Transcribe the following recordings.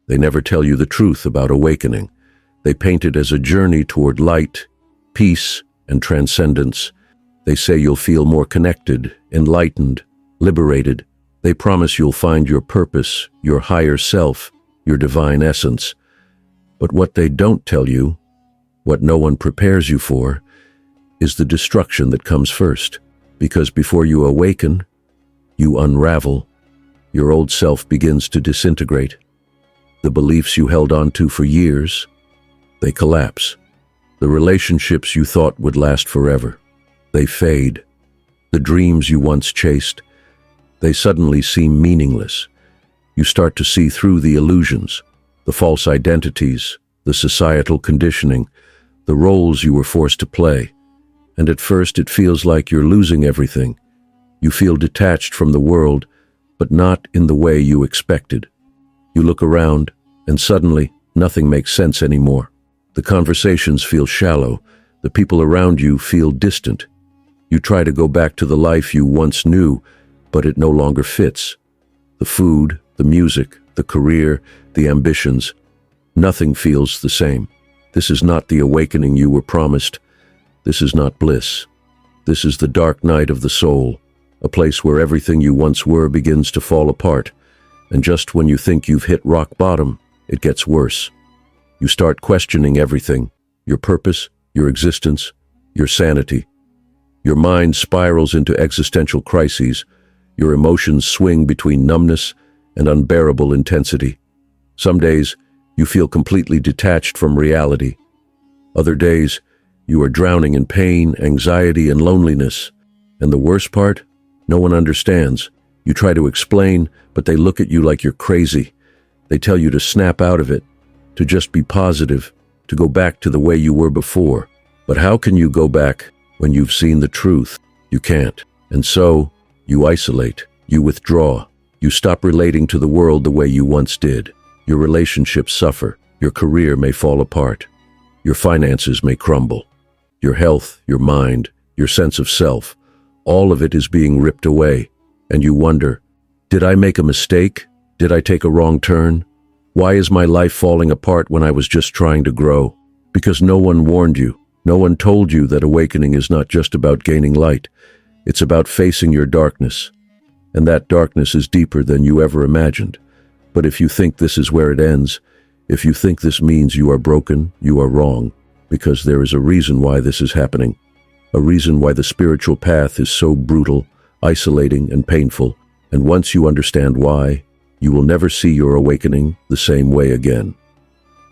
They never tell you the truth about awakening. They paint it as a journey toward light, peace, and transcendence. They say you'll feel more connected, enlightened, liberated. They promise you'll find your purpose, your higher self, your divine essence. But what they don't tell you, what no one prepares you for, is the destruction that comes first. Because before you awaken, you unravel. Your old self begins to disintegrate. The beliefs you held on to for years, they collapse. The relationships you thought would last forever, they fade. The dreams you once chased, they suddenly seem meaningless. You start to see through the illusions, the false identities, the societal conditioning, the roles you were forced to play. And at first it feels like you're losing everything. You feel detached from the world, but not in the way you expected. You look around, and suddenly nothing makes sense anymore. The conversations feel shallow. The people around you feel distant. You try to go back to the life you once knew, but it no longer fits. The food, the music, the career, the ambitions, nothing feels the same. This is not the awakening you were promised. This is not bliss. This is the dark night of the soul, a place where everything you once were begins to fall apart. And just when you think you've hit rock bottom, it gets worse. You start questioning everything, your purpose, your existence, your sanity. Your mind spirals into existential crises. Your emotions swing between numbness and unbearable intensity. Some days, you feel completely detached from reality. Other days, you are drowning in pain, anxiety, and loneliness. And the worst part? No one understands. You try to explain, but they look at you like you're crazy. They tell you to snap out of it, to just be positive, to go back to the way you were before. But how can you go back when you've seen the truth? You can't. And so, you isolate, you withdraw, you stop relating to the world the way you once did. Your relationships suffer, your career may fall apart, your finances may crumble. Your health, your mind, your sense of self, all of it is being ripped away. And you wonder, did I make a mistake? Did I take a wrong turn? Why is my life falling apart when I was just trying to grow? Because no one warned you. No one told you that awakening is not just about gaining light. It's about facing your darkness. And that darkness is deeper than you ever imagined. But if you think this is where it ends, if you think this means you are broken, you are wrong. Because there is a reason why this is happening. A reason why the spiritual path is so brutal, isolating, and painful. And once you understand why, you will never see your awakening the same way again.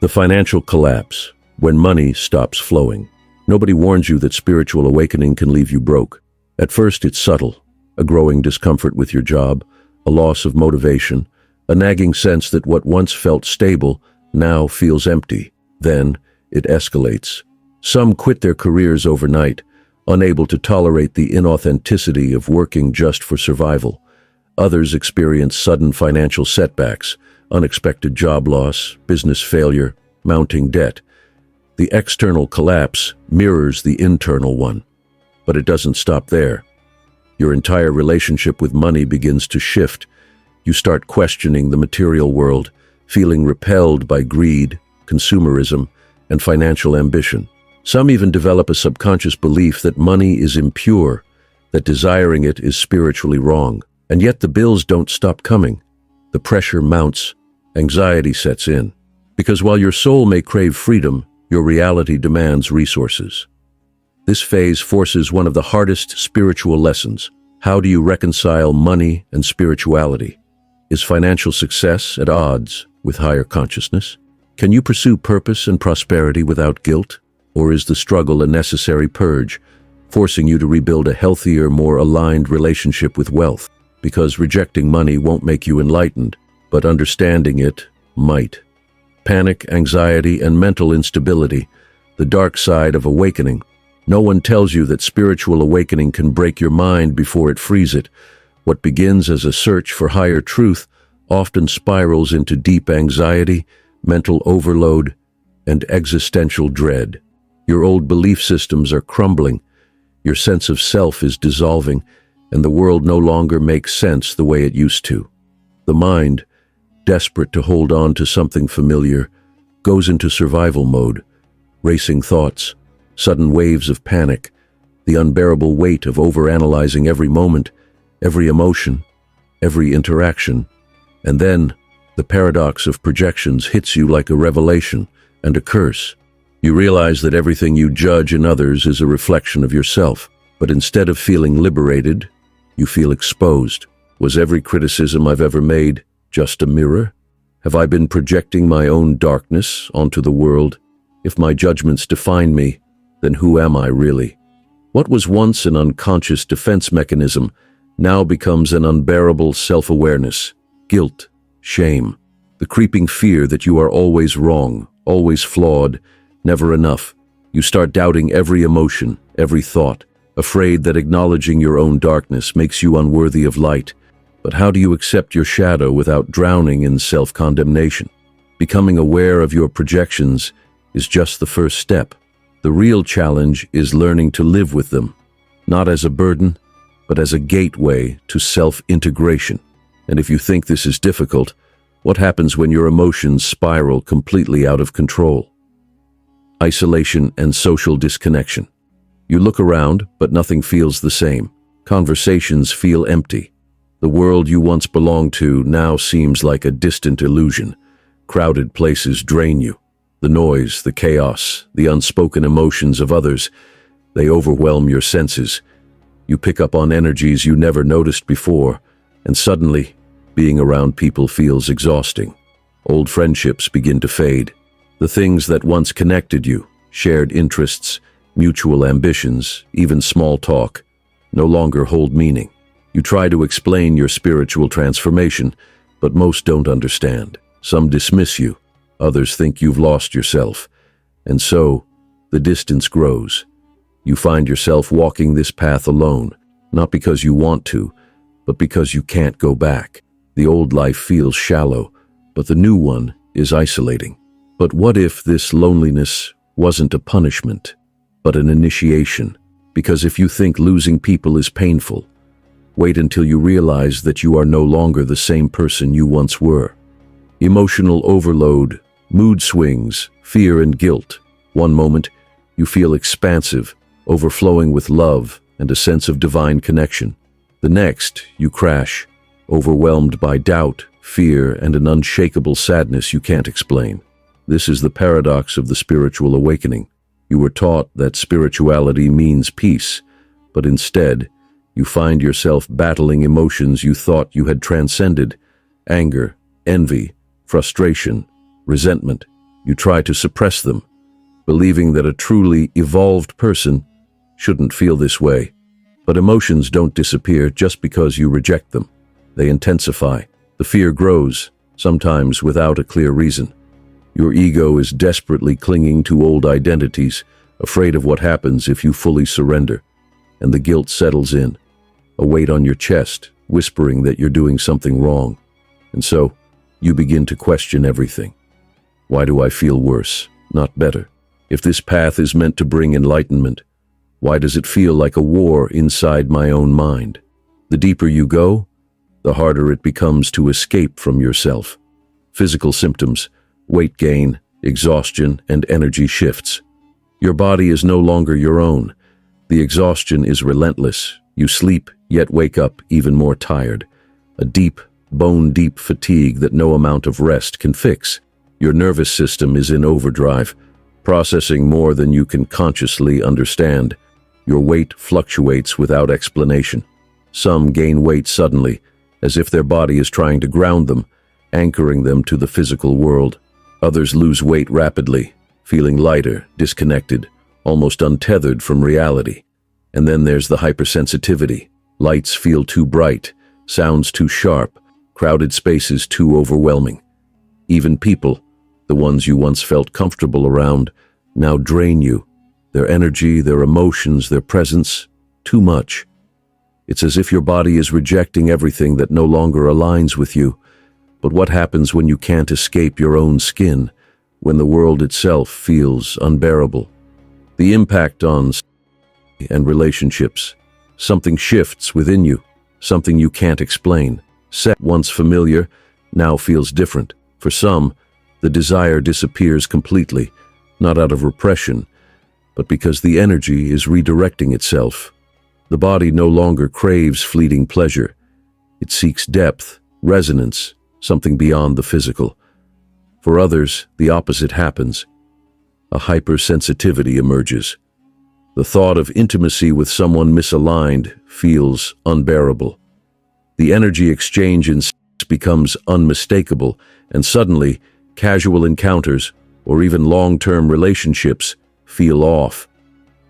The financial collapse, when money stops flowing. Nobody warns you that spiritual awakening can leave you broke. At first it's subtle, a growing discomfort with your job, a loss of motivation, a nagging sense that what once felt stable now feels empty. Then it escalates. Some quit their careers overnight, unable to tolerate the inauthenticity of working just for survival. Others experience sudden financial setbacks, unexpected job loss, business failure, mounting debt. The external collapse mirrors the internal one. But it doesn't stop there. Your entire relationship with money begins to shift. You start questioning the material world, feeling repelled by greed, consumerism, and financial ambition. Some even develop a subconscious belief that money is impure, that desiring it is spiritually wrong. And yet the bills don't stop coming. The pressure mounts, anxiety sets in. Because while your soul may crave freedom, your reality demands resources. This phase forces one of the hardest spiritual lessons. How do you reconcile money and spirituality? Is financial success at odds with higher consciousness? Can you pursue purpose and prosperity without guilt? Or is the struggle a necessary purge, forcing you to rebuild a healthier, more aligned relationship with wealth? Because rejecting money won't make you enlightened, but understanding it might. Panic, anxiety, and mental instability, the dark side of awakening. No one tells you that spiritual awakening can break your mind before it frees it. What begins as a search for higher truth often spirals into deep anxiety, mental overload, and existential dread. Your old belief systems are crumbling, your sense of self is dissolving, and the world no longer makes sense the way it used to. The mind, desperate to hold on to something familiar, goes into survival mode. Racing thoughts, sudden waves of panic, the unbearable weight of overanalyzing every moment, every emotion, every interaction. And then, the paradox of projections hits you like a revelation and a curse. You realize that everything you judge in others is a reflection of yourself, but instead of feeling liberated, you feel exposed. Was every criticism I've ever made just a mirror? Have I been projecting my own darkness onto the world? If my judgments define me, then who am I really? What was once an unconscious defense mechanism now becomes an unbearable self-awareness, guilt, shame, the creeping fear that you are always wrong, always flawed, never enough. You start doubting every emotion, every thought, afraid that acknowledging your own darkness makes you unworthy of light. But how do you accept your shadow without drowning in self-condemnation? Becoming aware of your projections is just the first step. The real challenge is learning to live with them, not as a burden, but as a gateway to self-integration. And if you think this is difficult, what happens when your emotions spiral completely out of control? Isolation and social disconnection. You look around, but nothing feels the same. Conversations feel empty. The world you once belonged to now seems like a distant illusion. Crowded places drain you. The noise, the chaos, the unspoken emotions of others, they overwhelm your senses. You pick up on energies you never noticed before, and suddenly, being around people feels exhausting. Old friendships begin to fade. The things that once connected you, shared interests, mutual ambitions, even small talk, no longer hold meaning. You try to explain your spiritual transformation, but most don't understand. Some dismiss you, others think you've lost yourself. And so, the distance grows. You find yourself walking this path alone, not because you want to, but because you can't go back. The old life feels shallow, but the new one is isolating. But what if this loneliness wasn't a punishment, but an initiation? Because if you think losing people is painful, wait until you realize that you are no longer the same person you once were. Emotional overload, mood swings, fear and guilt. One moment, you feel expansive, overflowing with love and a sense of divine connection. The next, you crash, overwhelmed by doubt, fear, and an unshakable sadness you can't explain. This is the paradox of the spiritual awakening. You were taught that spirituality means peace, but instead, you find yourself battling emotions you thought you had transcended: anger, envy, frustration, resentment. You try to suppress them, believing that a truly evolved person shouldn't feel this way. But emotions don't disappear just because you reject them. They intensify. The fear grows, sometimes without a clear reason. Your ego is desperately clinging to old identities, afraid of what happens if you fully surrender. And the guilt settles in, a weight on your chest, whispering that you're doing something wrong. And so, you begin to question everything. Why do I feel worse, not better? If this path is meant to bring enlightenment, why does it feel like a war inside my own mind? The deeper you go, the harder it becomes to escape from yourself. Physical symptoms, weight gain, exhaustion, and energy shifts. Your body is no longer your own. The exhaustion is relentless. You sleep, yet wake up even more tired. A deep, bone-deep fatigue that no amount of rest can fix. Your nervous system is in overdrive, processing more than you can consciously understand. Your weight fluctuates without explanation. Some gain weight suddenly, as if their body is trying to ground them, anchoring them to the physical world. Others lose weight rapidly, feeling lighter, disconnected, almost untethered from reality. And then there's the hypersensitivity. Lights feel too bright, sounds too sharp, crowded spaces too overwhelming. Even people, the ones you once felt comfortable around, now drain you. Their energy, their emotions, their presence, too much. It's as if your body is rejecting everything that no longer aligns with you. But what happens when you can't escape your own skin, when the world itself feels unbearable? The impact on and relationships. Something shifts within you, something you can't explain. Once familiar, now feels different. For some, the desire disappears completely, not out of repression, but because the energy is redirecting itself. The body no longer craves fleeting pleasure. It seeks depth, resonance, something beyond the physical. For others, the opposite happens. A hypersensitivity emerges. The thought of intimacy with someone misaligned feels unbearable. The energy exchange in sex becomes unmistakable, and suddenly, casual encounters, or even long-term relationships, feel off.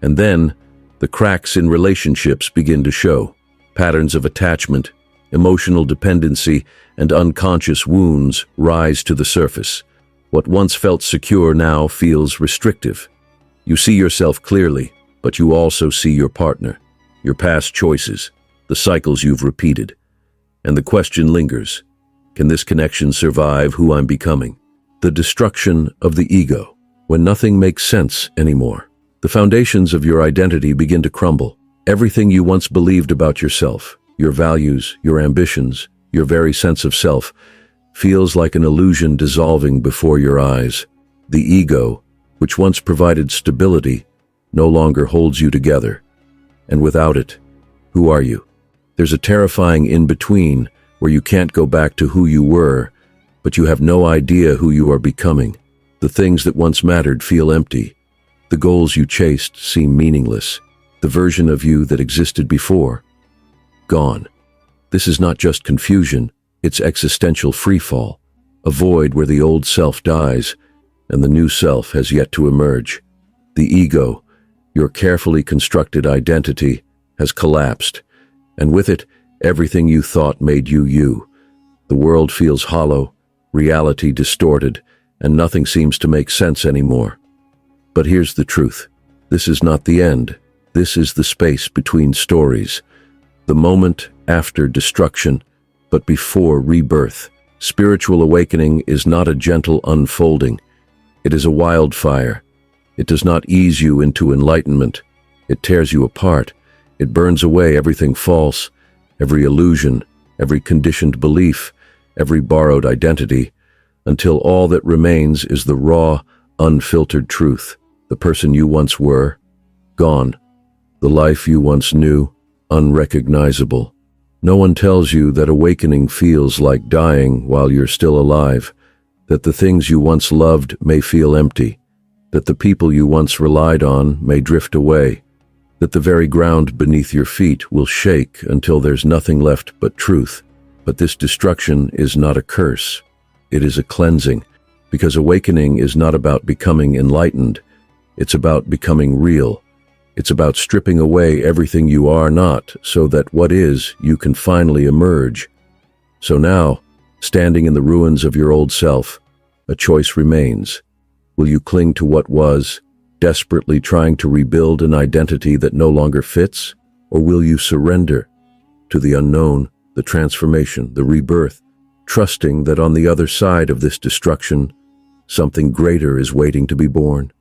And then, the cracks in relationships begin to show. Patterns of attachment, emotional dependency, and unconscious wounds rise to the surface. What once felt secure now feels restrictive. You see yourself clearly, but you also see your partner, your past choices, the cycles you've repeated. And the question lingers, can this connection survive who I'm becoming? The destruction of the ego, when nothing makes sense anymore. The foundations of your identity begin to crumble. Everything you once believed about yourself, your values, your ambitions, your very sense of self, feels like an illusion dissolving before your eyes. The ego, which once provided stability, no longer holds you together. And without it, who are you? There's a terrifying in-between where you can't go back to who you were, but you have no idea who you are becoming. The things that once mattered feel empty. The goals you chased seem meaningless. The version of you that existed before, gone. This is not just confusion, it's existential freefall, a void where the old self dies and the new self has yet to emerge. The ego, your carefully constructed identity, has collapsed, and with it, everything you thought made you you. The world feels hollow, reality distorted, and nothing seems to make sense anymore. But here's the truth. This is not the end. This is the space between stories. The moment after destruction, but before rebirth. Spiritual awakening is not a gentle unfolding. It is a wildfire. It does not ease you into enlightenment. It tears you apart. It burns away everything false, every illusion, every conditioned belief, every borrowed identity, until all that remains is the raw, unfiltered truth. The person you once were, gone. The life you once knew, unrecognizable. No one tells you that awakening feels like dying while you're still alive, that the things you once loved may feel empty, that the people you once relied on may drift away, that the very ground beneath your feet will shake until there's nothing left but truth. But this destruction is not a curse. It is a cleansing, because awakening is not about becoming enlightened. It's about becoming real. It's about stripping away everything you are not, so that what is, you can finally emerge. So now, standing in the ruins of your old self, a choice remains. Will you cling to what was, desperately trying to rebuild an identity that no longer fits? Or will you surrender to the unknown, the transformation, the rebirth, trusting that on the other side of this destruction, something greater is waiting to be born?